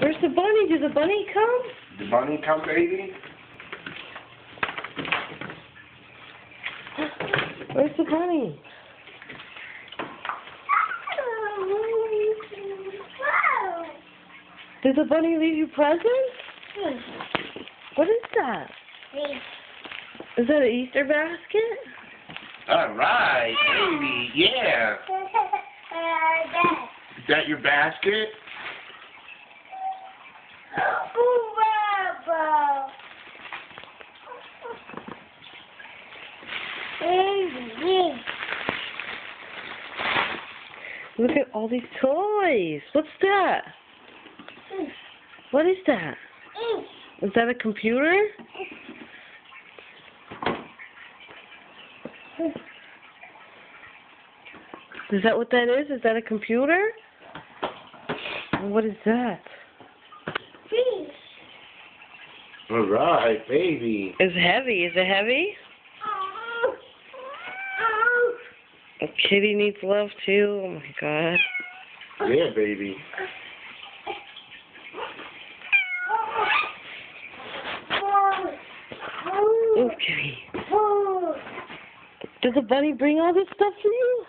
Where's the bunny? Did the bunny come? The bunny come, baby? Where's the bunny? Did the bunny leave you presents? What is that? Is that an Easter basket? All right, baby, yeah. Is that your basket? Look at all these toys. What's that? What is that? Is that a computer? Is that what that is? Is that a computer? What is that? All right, baby. It's heavy. Is it heavy? A kitty needs love too. Oh my god. Yeah, baby. Oh, kitty. Did the bunny bring all this stuff for you?